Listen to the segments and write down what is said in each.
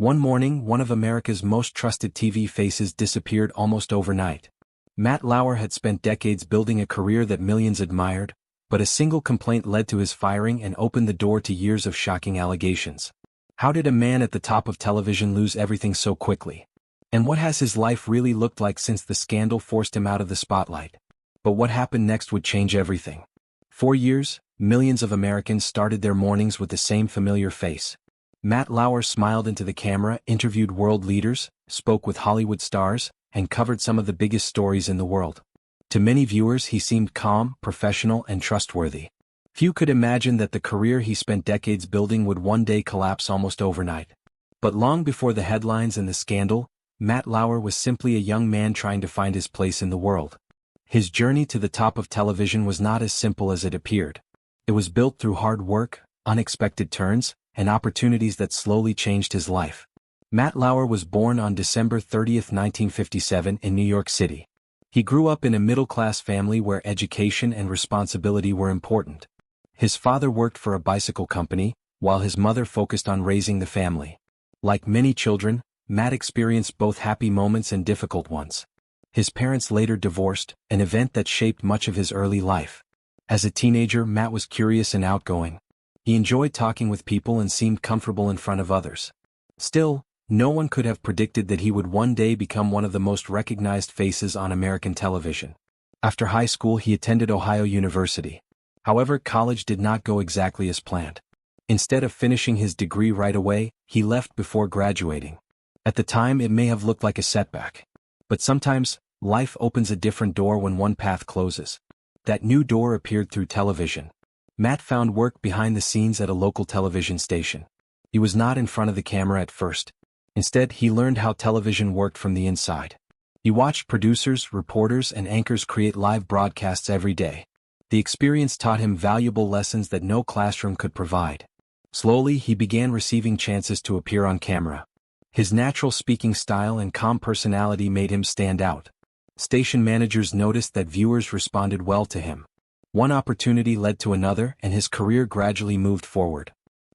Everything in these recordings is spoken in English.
One morning, one of America's most trusted TV faces disappeared almost overnight. Matt Lauer had spent decades building a career that millions admired, but a single complaint led to his firing and opened the door to years of shocking allegations. How did a man at the top of television lose everything so quickly? And what has his life really looked like since the scandal forced him out of the spotlight? But what happened next would change everything. For years, millions of Americans started their mornings with the same familiar face. Matt Lauer smiled into the camera, interviewed world leaders, spoke with Hollywood stars, and covered some of the biggest stories in the world. To many viewers, he seemed calm, professional, and trustworthy. Few could imagine that the career he spent decades building would one day collapse almost overnight. But long before the headlines and the scandal, Matt Lauer was simply a young man trying to find his place in the world. His journey to the top of television was not as simple as it appeared. It was built through hard work, unexpected turns, and opportunities that slowly changed his life. Matt Lauer was born on December 30, 1957 in New York City. He grew up in a middle-class family where education and responsibility were important. His father worked for a bicycle company, while his mother focused on raising the family. Like many children, Matt experienced both happy moments and difficult ones. His parents later divorced, an event that shaped much of his early life. As a teenager, Matt was curious and outgoing. He enjoyed talking with people and seemed comfortable in front of others. Still, no one could have predicted that he would one day become one of the most recognized faces on American television. After high school, he attended Ohio University. However, college did not go exactly as planned. Instead of finishing his degree right away, he left before graduating. At the time, it may have looked like a setback. But sometimes, life opens a different door when one path closes. That new door appeared through television. Matt found work behind the scenes at a local television station. He was not in front of the camera at first. Instead, he learned how television worked from the inside. He watched producers, reporters, and anchors create live broadcasts every day. The experience taught him valuable lessons that no classroom could provide. Slowly, he began receiving chances to appear on camera. His natural speaking style and calm personality made him stand out. Station managers noticed that viewers responded well to him. One opportunity led to another, and his career gradually moved forward.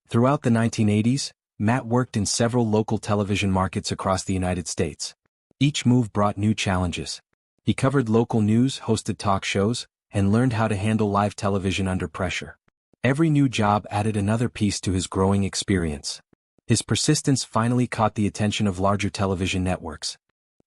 Throughout the 1980s, Matt worked in several local television markets across the United States. Each move brought new challenges. He covered local news, hosted talk shows, and learned how to handle live television under pressure. Every new job added another piece to his growing experience. His persistence finally caught the attention of larger television networks.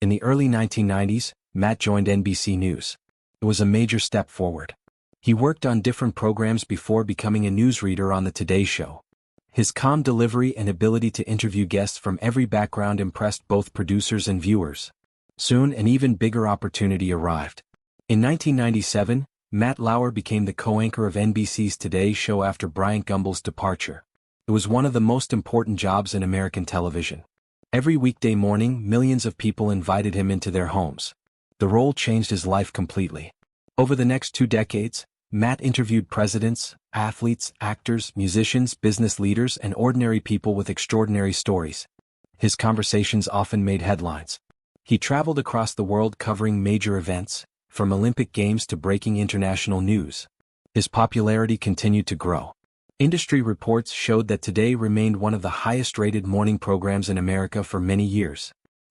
In the early 1990s, Matt joined NBC News. It was a major step forward. He worked on different programs before becoming a newsreader on the Today Show. His calm delivery and ability to interview guests from every background impressed both producers and viewers. Soon, an even bigger opportunity arrived. In 1997, Matt Lauer became the co-anchor of NBC's Today Show after Bryant Gumbel's departure. It was one of the most important jobs in American television. Every weekday morning, millions of people invited him into their homes. The role changed his life completely. Over the next 2 decades, Matt interviewed presidents, athletes, actors, musicians, business leaders, and ordinary people with extraordinary stories. His conversations often made headlines. He traveled across the world covering major events, from Olympic Games to breaking international news. His popularity continued to grow. Industry reports showed that Today remained one of the highest-rated morning programs in America for many years.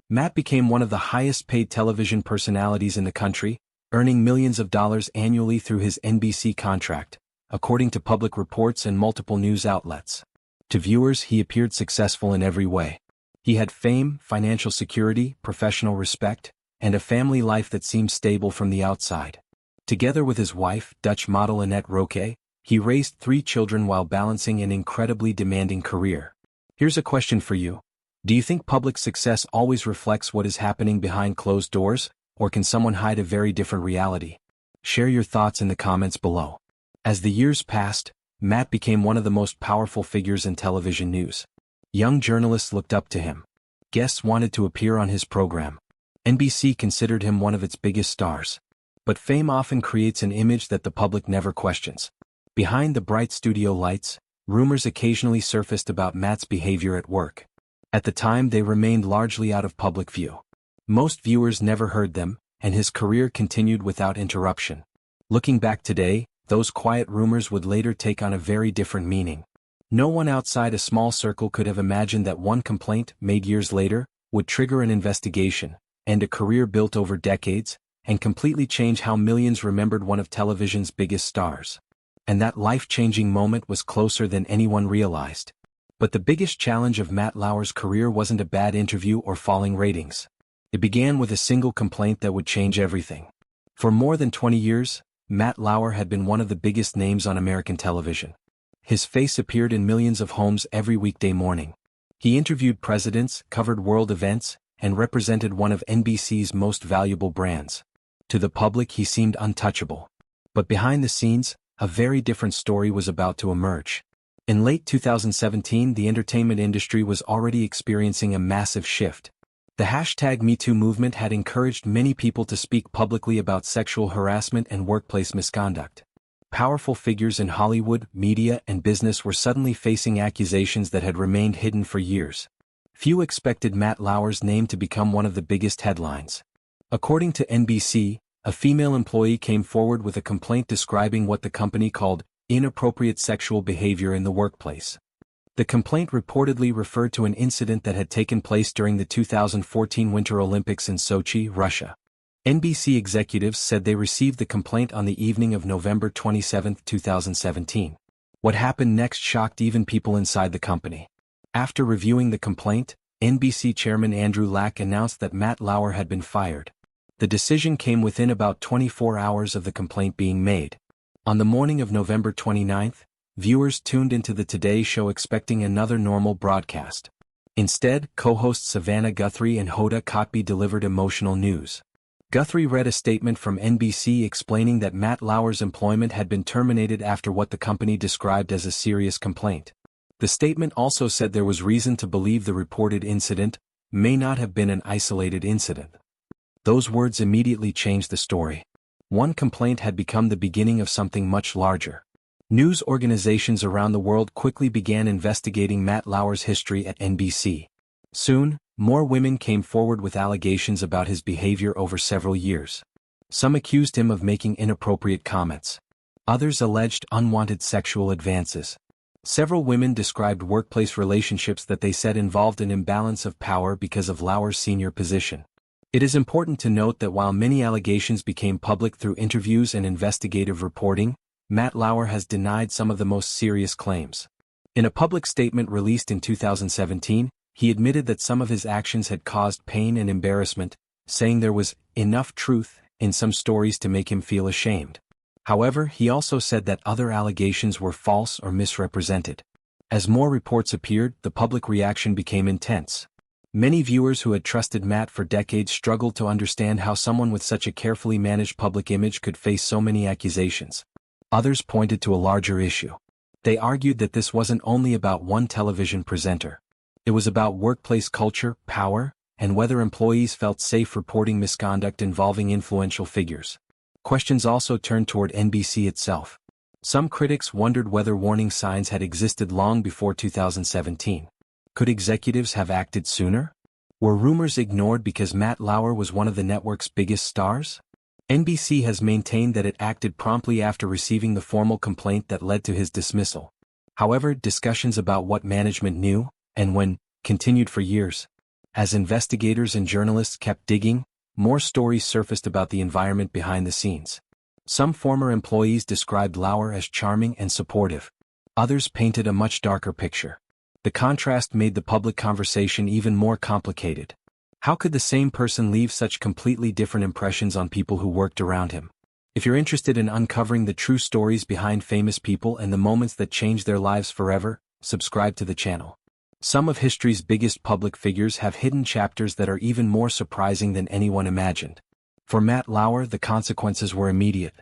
Matt became one of the highest-paid television personalities in the country, earning millions of dollars annually through his NBC contract, according to public reports and multiple news outlets. To viewers, he appeared successful in every way. He had fame, financial security, professional respect, and a family life that seemed stable from the outside. Together with his wife, Dutch model Annette Roque, he raised 3 children while balancing an incredibly demanding career. Here's a question for you. Do you think public success always reflects what is happening behind closed doors, or can someone hide a very different reality? Share your thoughts in the comments below. As the years passed, Matt became one of the most powerful figures in television news. Young journalists looked up to him. Guests wanted to appear on his program. NBC considered him one of its biggest stars. But fame often creates an image that the public never questions. Behind the bright studio lights, rumors occasionally surfaced about Matt's behavior at work. At the time, they remained largely out of public view. Most viewers never heard them, and his career continued without interruption. Looking back today, those quiet rumors would later take on a very different meaning. No one outside a small circle could have imagined that one complaint, made years later, would trigger an investigation, end a career built over decades, and completely change how millions remembered one of television's biggest stars. And that life-changing moment was closer than anyone realized. But the biggest challenge of Matt Lauer's career wasn't a bad interview or falling ratings. It began with a single complaint that would change everything. For more than 20 years, Matt Lauer had been one of the biggest names on American television. His face appeared in millions of homes every weekday morning. He interviewed presidents, covered world events, and represented one of NBC's most valuable brands. To the public he seemed untouchable. But behind the scenes, a very different story was about to emerge. In late 2017, the entertainment industry was already experiencing a massive shift. The #MeToo movement had encouraged many people to speak publicly about sexual harassment and workplace misconduct. Powerful figures in Hollywood, media, and business were suddenly facing accusations that had remained hidden for years. Few expected Matt Lauer's name to become one of the biggest headlines. According to NBC, a female employee came forward with a complaint describing what the company called inappropriate sexual behavior in the workplace. The complaint reportedly referred to an incident that had taken place during the 2014 Winter Olympics in Sochi, Russia. NBC executives said they received the complaint on the evening of November 27, 2017. What happened next shocked even people inside the company. After reviewing the complaint, NBC chairman Andrew Lack announced that Matt Lauer had been fired. The decision came within about 24 hours of the complaint being made. On the morning of November 29, viewers tuned into the Today Show expecting another normal broadcast. Instead, co-hosts Savannah Guthrie and Hoda Kotb delivered emotional news. Guthrie read a statement from NBC explaining that Matt Lauer's employment had been terminated after what the company described as a serious complaint. The statement also said there was reason to believe the reported incident may not have been an isolated incident. Those words immediately changed the story. One complaint had become the beginning of something much larger. News organizations around the world quickly began investigating Matt Lauer's history at NBC. Soon, more women came forward with allegations about his behavior over several years. Some accused him of making inappropriate comments. Others alleged unwanted sexual advances. Several women described workplace relationships that they said involved an imbalance of power because of Lauer's senior position. It is important to note that while many allegations became public through interviews and investigative reporting, Matt Lauer has denied some of the most serious claims. In a public statement released in 2017, he admitted that some of his actions had caused pain and embarrassment, saying there was enough truth in some stories to make him feel ashamed. However, he also said that other allegations were false or misrepresented. As more reports appeared, the public reaction became intense. Many viewers who had trusted Matt for decades struggled to understand how someone with such a carefully managed public image could face so many accusations. Others pointed to a larger issue. They argued that this wasn't only about one television presenter. It was about workplace culture, power, and whether employees felt safe reporting misconduct involving influential figures. Questions also turned toward NBC itself. Some critics wondered whether warning signs had existed long before 2017. Could executives have acted sooner? Were rumors ignored because Matt Lauer was one of the network's biggest stars? NBC has maintained that it acted promptly after receiving the formal complaint that led to his dismissal. However, discussions about what management knew, and when, continued for years. As investigators and journalists kept digging, more stories surfaced about the environment behind the scenes. Some former employees described Lauer as charming and supportive. Others painted a much darker picture. The contrast made the public conversation even more complicated. How could the same person leave such completely different impressions on people who worked around him? If you're interested in uncovering the true stories behind famous people and the moments that changed their lives forever, subscribe to the channel. Some of history's biggest public figures have hidden chapters that are even more surprising than anyone imagined. For Matt Lauer, the consequences were immediate.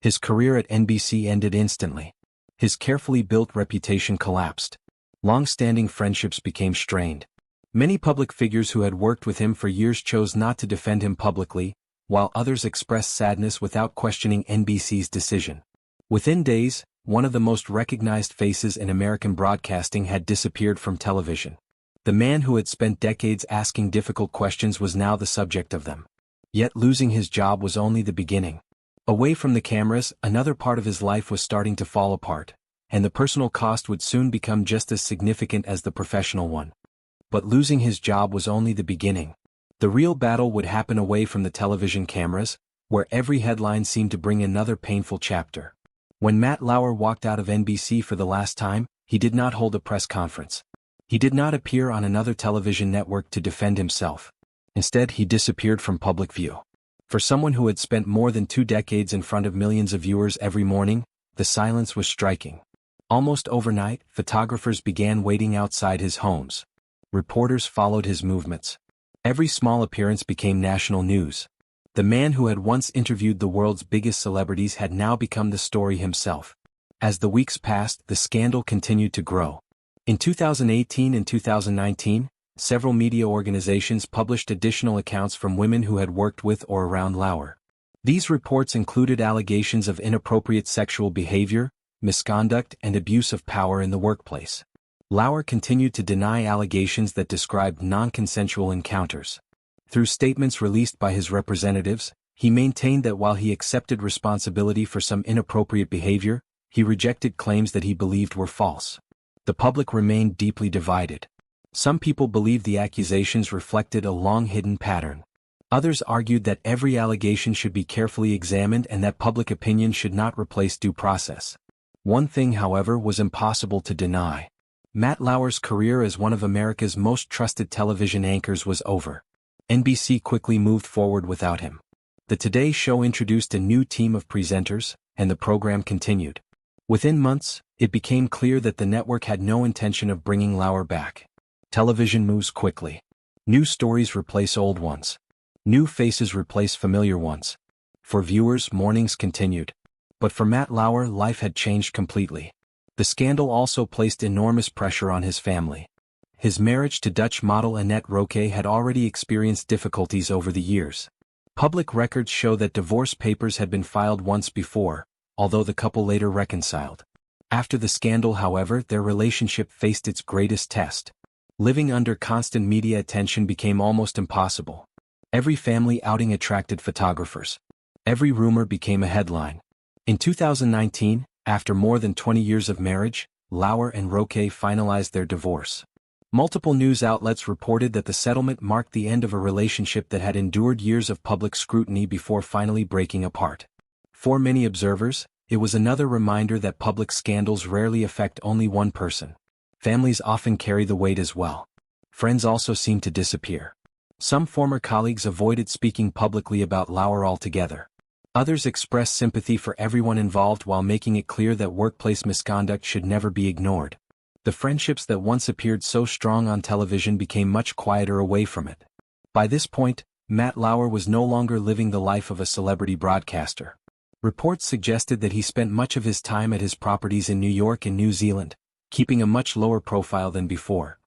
His career at NBC ended instantly. His carefully built reputation collapsed. Long-standing friendships became strained. Many public figures who had worked with him for years chose not to defend him publicly, while others expressed sadness without questioning NBC's decision. Within days, one of the most recognized faces in American broadcasting had disappeared from television. The man who had spent decades asking difficult questions was now the subject of them. Yet losing his job was only the beginning. Away from the cameras, another part of his life was starting to fall apart. and the personal cost would soon become just as significant as the professional one. But losing his job was only the beginning. The real battle would happen away from the television cameras, where every headline seemed to bring another painful chapter. When Matt Lauer walked out of NBC for the last time, he did not hold a press conference. He did not appear on another television network to defend himself. Instead, he disappeared from public view. For someone who had spent more than 2 decades in front of millions of viewers every morning, the silence was striking. Almost overnight, photographers began waiting outside his homes. Reporters followed his movements. Every small appearance became national news. The man who had once interviewed the world's biggest celebrities had now become the story himself. As the weeks passed, the scandal continued to grow. In 2018 and 2019, several media organizations published additional accounts from women who had worked with or around Lauer. These reports included allegations of inappropriate sexual behavior, misconduct, and abuse of power in the workplace. Lauer continued to deny allegations that described non-consensual encounters. Through statements released by his representatives, he maintained that while he accepted responsibility for some inappropriate behavior, he rejected claims that he believed were false. The public remained deeply divided. Some people believed the accusations reflected a long-hidden pattern. Others argued that every allegation should be carefully examined and that public opinion should not replace due process. One thing, however, was impossible to deny. Matt Lauer's career as one of America's most trusted television anchors was over. NBC quickly moved forward without him. The Today Show introduced a new team of presenters, and the program continued. Within months, it became clear that the network had no intention of bringing Lauer back. Television moves quickly. New stories replace old ones. New faces replace familiar ones. For viewers, mornings continued. But for Matt Lauer, life had changed completely. The scandal also placed enormous pressure on his family. His marriage to Dutch model Annette Roque had already experienced difficulties over the years. Public records show that divorce papers had been filed once before, although the couple later reconciled. After the scandal, however, their relationship faced its greatest test. Living under constant media attention became almost impossible. Every family outing attracted photographers. Every rumor became a headline. In 2019, after more than 20 years of marriage, Lauer and Roque finalized their divorce. Multiple news outlets reported that the settlement marked the end of a relationship that had endured years of public scrutiny before finally breaking apart. For many observers, it was another reminder that public scandals rarely affect only one person. Families often carry the weight as well. Friends also seemed to disappear. Some former colleagues avoided speaking publicly about Lauer altogether. Others expressed sympathy for everyone involved while making it clear that workplace misconduct should never be ignored. The friendships that once appeared so strong on television became much quieter away from it. By this point, Matt Lauer was no longer living the life of a celebrity broadcaster. Reports suggested that he spent much of his time at his properties in New York and New Zealand, keeping a much lower profile than before.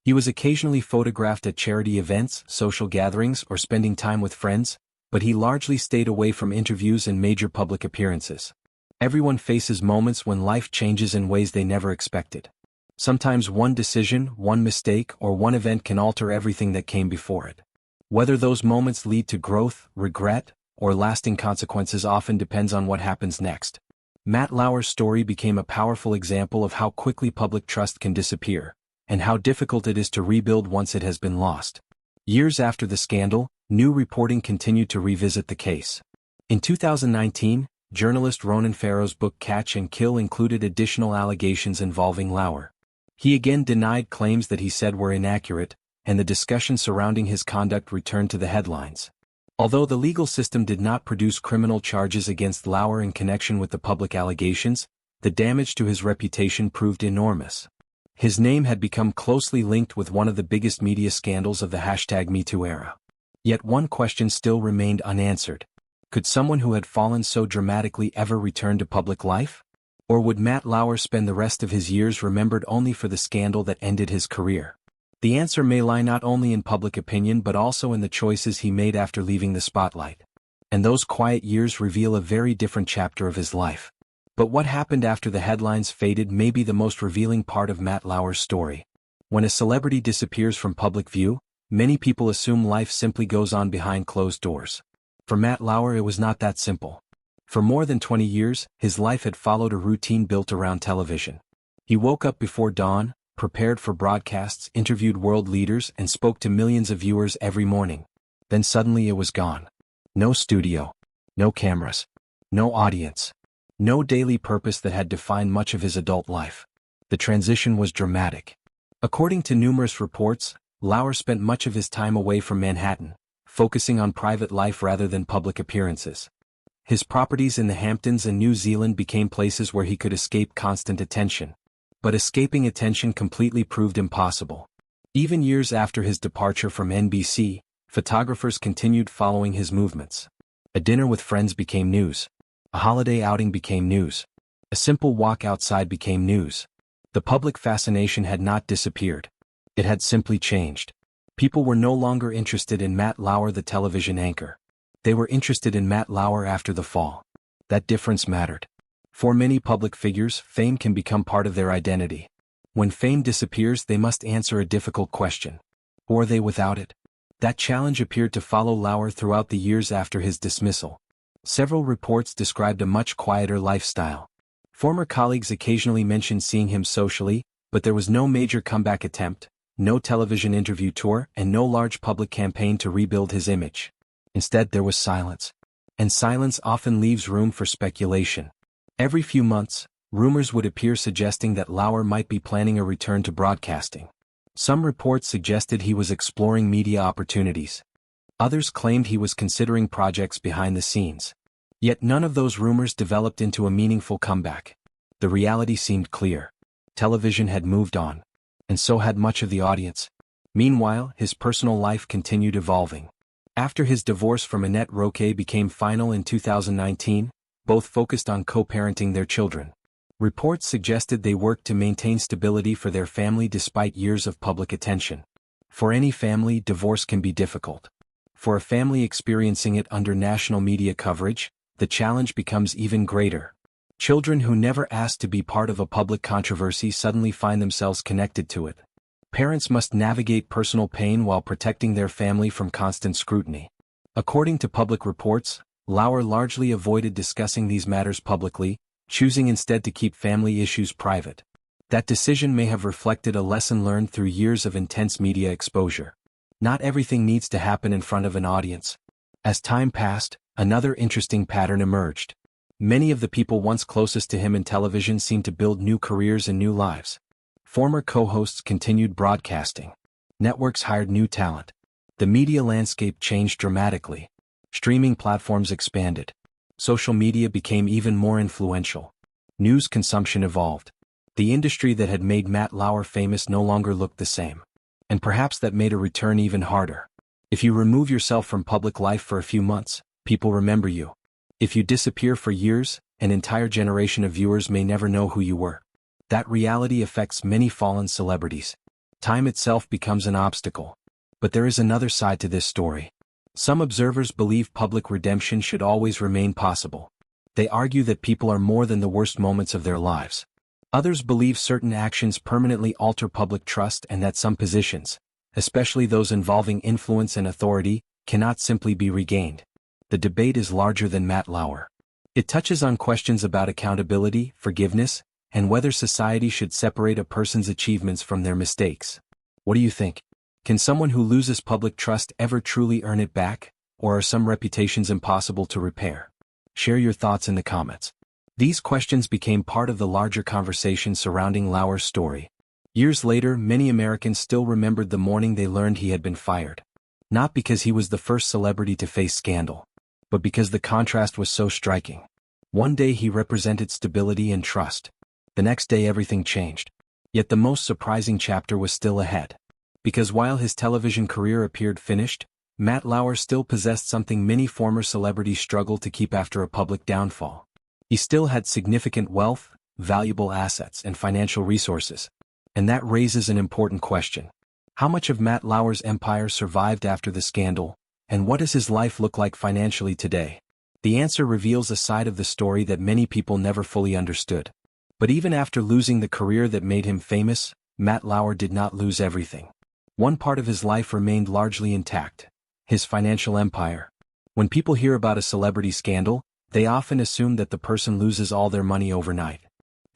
He was occasionally photographed at charity events, social gatherings, or spending time with friends, but he largely stayed away from interviews and major public appearances. Everyone faces moments when life changes in ways they never expected. Sometimes one decision, one mistake, or one event can alter everything that came before it. Whether those moments lead to growth, regret, or lasting consequences often depends on what happens next. Matt Lauer's story became a powerful example of how quickly public trust can disappear, and how difficult it is to rebuild once it has been lost. Years after the scandal, new reporting continued to revisit the case. In 2019, journalist Ronan Farrow's book Catch and Kill included additional allegations involving Lauer. He again denied claims that he said were inaccurate, and the discussion surrounding his conduct returned to the headlines. Although the legal system did not produce criminal charges against Lauer in connection with the public allegations, the damage to his reputation proved enormous. His name had become closely linked with one of the biggest media scandals of the #MeToo era. Yet one question still remained unanswered. Could someone who had fallen so dramatically ever return to public life? Or would Matt Lauer spend the rest of his years remembered only for the scandal that ended his career? The answer may lie not only in public opinion but also in the choices he made after leaving the spotlight. And those quiet years reveal a very different chapter of his life. But what happened after the headlines faded may be the most revealing part of Matt Lauer's story. When a celebrity disappears from public view, many people assume life simply goes on behind closed doors. For Matt Lauer, it was not that simple. For more than 20 years, his life had followed a routine built around television. He woke up before dawn, prepared for broadcasts, interviewed world leaders, and spoke to millions of viewers every morning. Then suddenly it was gone. No studio. No cameras. No audience. No daily purpose that had defined much of his adult life. The transition was dramatic. According to numerous reports, Lauer spent much of his time away from Manhattan, focusing on private life rather than public appearances. His properties in the Hamptons and New Zealand became places where he could escape constant attention. But escaping attention completely proved impossible. Even years after his departure from NBC, photographers continued following his movements. A dinner with friends became news. A holiday outing became news. A simple walk outside became news. The public fascination had not disappeared. It had simply changed. People were no longer interested in Matt Lauer, the television anchor. They were interested in Matt Lauer after the fall. That difference mattered. For many public figures, fame can become part of their identity. When fame disappears, they must answer a difficult question. Who are they without it? That challenge appeared to follow Lauer throughout the years after his dismissal. Several reports described a much quieter lifestyle. Former colleagues occasionally mentioned seeing him socially, but there was no major comeback attempt, no television interview tour, and no large public campaign to rebuild his image. Instead, there was silence. And silence often leaves room for speculation. Every few months, rumors would appear suggesting that Lauer might be planning a return to broadcasting. Some reports suggested he was exploring media opportunities. Others claimed he was considering projects behind the scenes. Yet none of those rumors developed into a meaningful comeback. The reality seemed clear. Television had moved on. And so had much of the audience. Meanwhile, his personal life continued evolving. After his divorce from Annette Roque became final in 2019, both focused on co-parenting their children. Reports suggested they worked to maintain stability for their family despite years of public attention. For any family, divorce can be difficult. For a family experiencing it under national media coverage, the challenge becomes even greater. Children who never asked to be part of a public controversy suddenly find themselves connected to it. Parents must navigate personal pain while protecting their family from constant scrutiny. According to public reports, Lauer largely avoided discussing these matters publicly, choosing instead to keep family issues private. That decision may have reflected a lesson learned through years of intense media exposure. Not everything needs to happen in front of an audience. As time passed, another interesting pattern emerged. Many of the people once closest to him in television seemed to build new careers and new lives. Former co-hosts continued broadcasting. Networks hired new talent. The media landscape changed dramatically. Streaming platforms expanded. Social media became even more influential. News consumption evolved. The industry that had made Matt Lauer famous no longer looked the same. And perhaps that made a return even harder. If you remove yourself from public life for a few months, people remember you. If you disappear for years, an entire generation of viewers may never know who you were. That reality affects many fallen celebrities. Time itself becomes an obstacle. But there is another side to this story. Some observers believe public redemption should always remain possible. They argue that people are more than the worst moments of their lives. Others believe certain actions permanently alter public trust and that some positions, especially those involving influence and authority, cannot simply be regained. The debate is larger than Matt Lauer. It touches on questions about accountability, forgiveness, and whether society should separate a person's achievements from their mistakes. What do you think? Can someone who loses public trust ever truly earn it back, or are some reputations impossible to repair? Share your thoughts in the comments. These questions became part of the larger conversation surrounding Lauer's story. Years later, many Americans still remembered the morning they learned he had been fired. Not because he was the first celebrity to face scandal, but because the contrast was so striking. One day he represented stability and trust. The next day everything changed. Yet the most surprising chapter was still ahead. Because while his television career appeared finished, Matt Lauer still possessed something many former celebrities struggled to keep after a public downfall. He still had significant wealth, valuable assets, and financial resources. And that raises an important question. How much of Matt Lauer's empire survived after the scandal, and what does his life look like financially today? The answer reveals a side of the story that many people never fully understood. But even after losing the career that made him famous, Matt Lauer did not lose everything. One part of his life remained largely intact: his financial empire. When people hear about a celebrity scandal, They often assume that the person loses all their money overnight.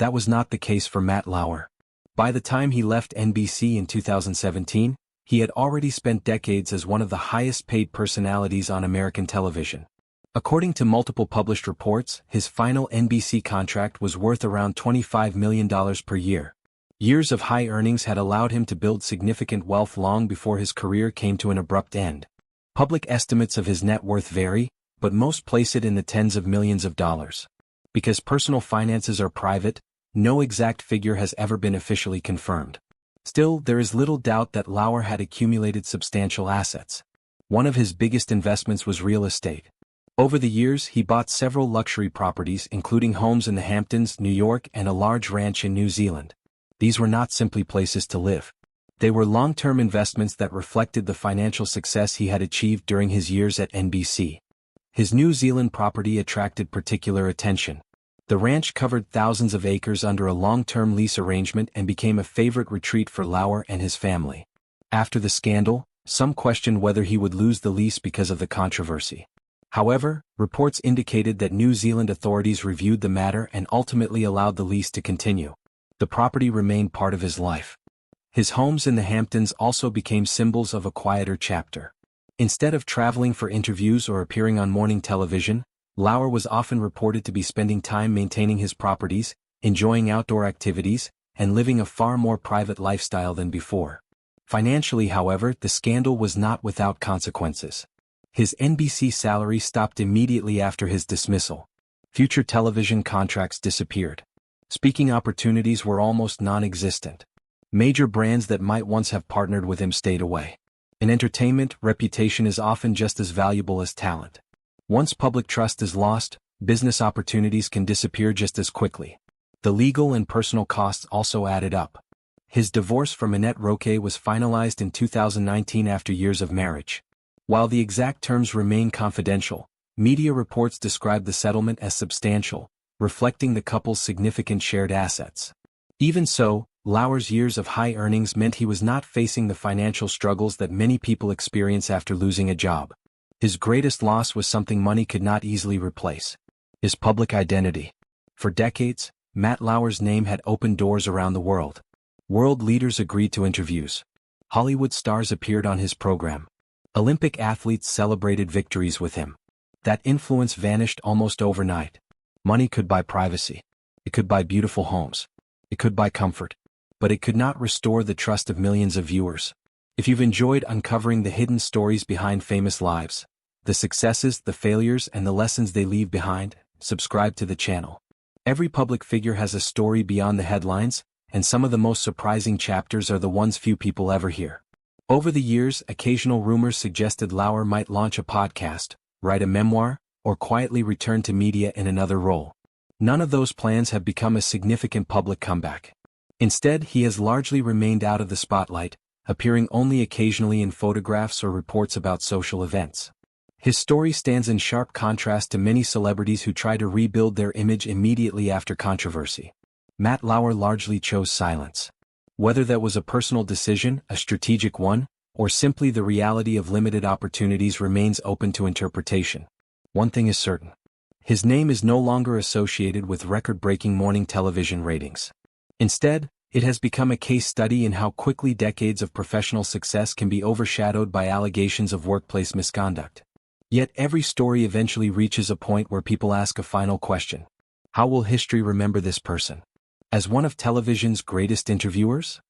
That was not the case for Matt Lauer. By the time he left NBC in 2017, he had already spent decades as one of the highest-paid personalities on American television. According to multiple published reports, his final NBC contract was worth around $25 million per year. Years of high earnings had allowed him to build significant wealth long before his career came to an abrupt end. Public estimates of his net worth vary, but most place it in the tens of millions of dollars. Because personal finances are private, no exact figure has ever been officially confirmed. Still, there is little doubt that Lauer had accumulated substantial assets. One of his biggest investments was real estate. Over the years, he bought several luxury properties, including homes in the Hamptons, New York, and a large ranch in New Zealand. These were not simply places to live. They were long-term investments that reflected the financial success he had achieved during his years at NBC. His New Zealand property attracted particular attention. The ranch covered thousands of acres under a long-term lease arrangement and became a favorite retreat for Lauer and his family. After the scandal, some questioned whether he would lose the lease because of the controversy. However, reports indicated that New Zealand authorities reviewed the matter and ultimately allowed the lease to continue. The property remained part of his life. His homes in the Hamptons also became symbols of a quieter chapter. Instead of traveling for interviews or appearing on morning television, Lauer was often reported to be spending time maintaining his properties, enjoying outdoor activities, and living a far more private lifestyle than before. Financially, however, the scandal was not without consequences. His NBC salary stopped immediately after his dismissal. Future television contracts disappeared. Speaking opportunities were almost non-existent. Major brands that might once have partnered with him stayed away. In entertainment, reputation is often just as valuable as talent. Once public trust is lost, business opportunities can disappear just as quickly. The legal and personal costs also added up. His divorce from Annette Roque was finalized in 2019 after years of marriage. While the exact terms remain confidential, media reports describe the settlement as substantial, reflecting the couple's significant shared assets. Even so, Lauer's years of high earnings meant he was not facing the financial struggles that many people experience after losing a job. His greatest loss was something money could not easily replace: his public identity. For decades, Matt Lauer's name had opened doors around the world. World leaders agreed to interviews. Hollywood stars appeared on his program. Olympic athletes celebrated victories with him. That influence vanished almost overnight. Money could buy privacy. It could buy beautiful homes. It could buy comfort. But it could not restore the trust of millions of viewers. If you've enjoyed uncovering the hidden stories behind famous lives, the successes, the failures, and the lessons they leave behind, subscribe to the channel. Every public figure has a story beyond the headlines, and some of the most surprising chapters are the ones few people ever hear. Over the years, occasional rumors suggested Lauer might launch a podcast, write a memoir, or quietly return to media in another role. None of those plans have become a significant public comeback. Instead, he has largely remained out of the spotlight, appearing only occasionally in photographs or reports about social events. His story stands in sharp contrast to many celebrities who try to rebuild their image immediately after controversy. Matt Lauer largely chose silence. Whether that was a personal decision, a strategic one, or simply the reality of limited opportunities remains open to interpretation. One thing is certain: his name is no longer associated with record-breaking morning television ratings. Instead, it has become a case study in how quickly decades of professional success can be overshadowed by allegations of workplace misconduct. Yet every story eventually reaches a point where people ask a final question: how will history remember this person? As one of television's greatest interviewers?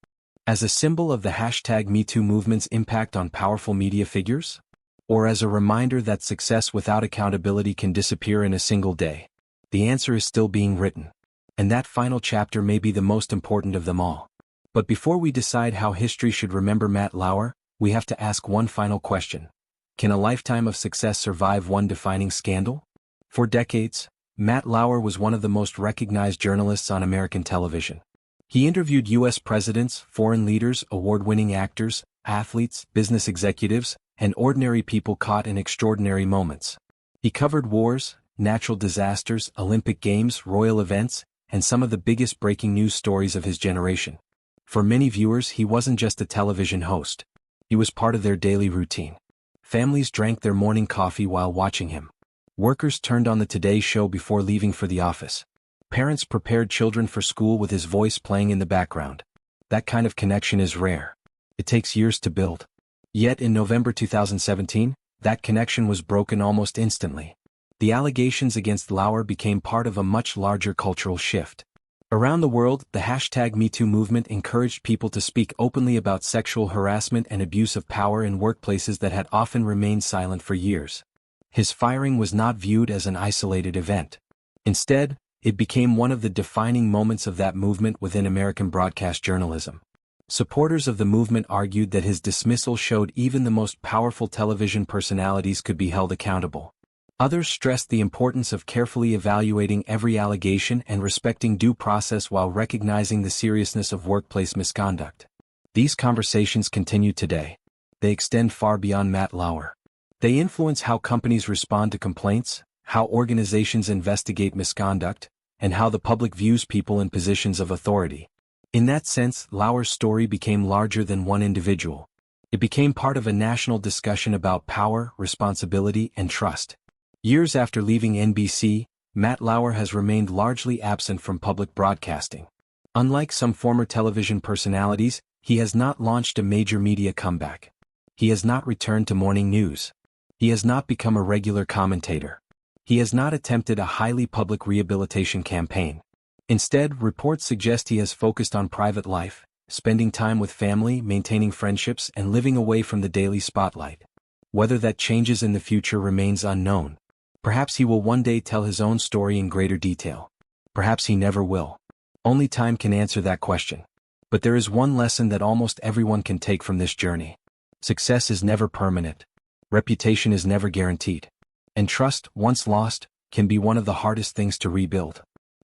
As a symbol of the #MeToo movement's impact on powerful media figures? Or as a reminder that success without accountability can disappear in a single day? The answer is still being written. And that final chapter may be the most important of them all. But before we decide how history should remember Matt Lauer, we have to ask one final question: can a lifetime of success survive one defining scandal? For decades, Matt Lauer was one of the most recognized journalists on American television. He interviewed U.S. presidents, foreign leaders, award-winning actors, athletes, business executives, and ordinary people caught in extraordinary moments. He covered wars, natural disasters, Olympic Games, royal events, and some of the biggest breaking news stories of his generation. For many viewers, he wasn't just a television host. He was part of their daily routine. Families drank their morning coffee while watching him. Workers turned on the Today Show before leaving for the office. Parents prepared children for school with his voice playing in the background. That kind of connection is rare. It takes years to build. Yet in November 2017, that connection was broken almost instantly. The allegations against Lauer became part of a much larger cultural shift. Around the world, the #MeToo movement encouraged people to speak openly about sexual harassment and abuse of power in workplaces that had often remained silent for years. His firing was not viewed as an isolated event. Instead, it became one of the defining moments of that movement within American broadcast journalism. Supporters of the movement argued that his dismissal showed even the most powerful television personalities could be held accountable. Others stressed the importance of carefully evaluating every allegation and respecting due process while recognizing the seriousness of workplace misconduct. These conversations continue today. They extend far beyond Matt Lauer. They influence how companies respond to complaints, how organizations investigate misconduct, and how the public views people in positions of authority. In that sense, Lauer's story became larger than one individual. It became part of a national discussion about power, responsibility, and trust. Years after leaving NBC, Matt Lauer has remained largely absent from public broadcasting. Unlike some former television personalities, he has not launched a major media comeback. He has not returned to morning news. He has not become a regular commentator. He has not attempted a highly public rehabilitation campaign. Instead, reports suggest he has focused on private life, spending time with family, maintaining friendships, and living away from the daily spotlight. Whether that changes in the future remains unknown. Perhaps he will one day tell his own story in greater detail. Perhaps he never will. Only time can answer that question. But there is one lesson that almost everyone can take from this journey. Success is never permanent. Reputation is never guaranteed. And trust, once lost, can be one of the hardest things to rebuild.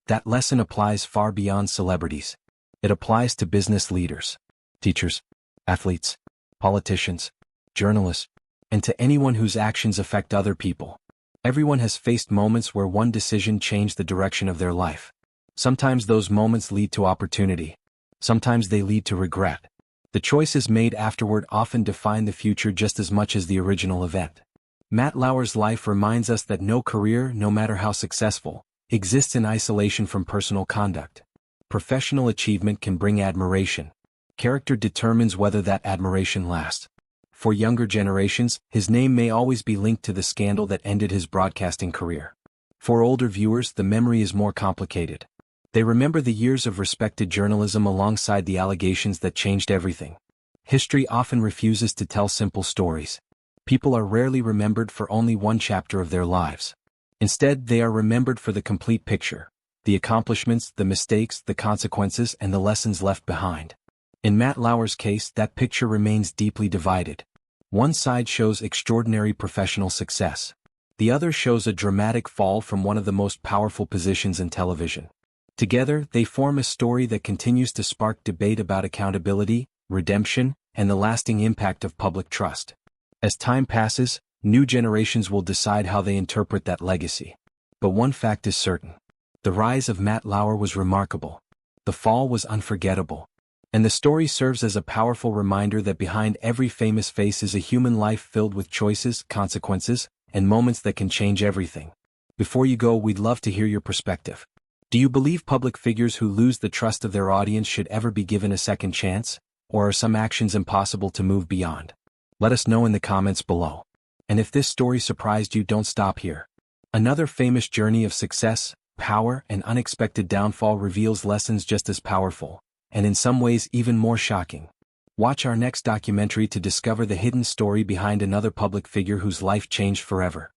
That lesson applies far beyond celebrities. It applies to business leaders, teachers, athletes, politicians, journalists, and to anyone whose actions affect other people. Everyone has faced moments where one decision changed the direction of their life. Sometimes those moments lead to opportunity. Sometimes they lead to regret. The choices made afterward often define the future just as much as the original event. Matt Lauer's life reminds us that no career, no matter how successful, exists in isolation from personal conduct. Professional achievement can bring admiration. Character determines whether that admiration lasts. For younger generations, his name may always be linked to the scandal that ended his broadcasting career. For older viewers, the memory is more complicated. They remember the years of respected journalism alongside the allegations that changed everything. History often refuses to tell simple stories. People are rarely remembered for only one chapter of their lives. Instead, they are remembered for the complete picture: the accomplishments, the mistakes, the consequences, and the lessons left behind. In Matt Lauer's case, that picture remains deeply divided. One side shows extraordinary professional success. The other shows a dramatic fall from one of the most powerful positions in television. Together, they form a story that continues to spark debate about accountability, redemption, and the lasting impact of public trust. As time passes, new generations will decide how they interpret that legacy. But one fact is certain. The rise of Matt Lauer was remarkable. The fall was unforgettable. And the story serves as a powerful reminder that behind every famous face is a human life filled with choices, consequences, and moments that can change everything. Before you go, we'd love to hear your perspective. Do you believe public figures who lose the trust of their audience should ever be given a second chance? Or are some actions impossible to move beyond? Let us know in the comments below. And if this story surprised you, don't stop here. Another famous journey of success, power, and unexpected downfall reveals lessons just as powerful, and in some ways even more shocking. Watch our next documentary to discover the hidden story behind another public figure whose life changed forever.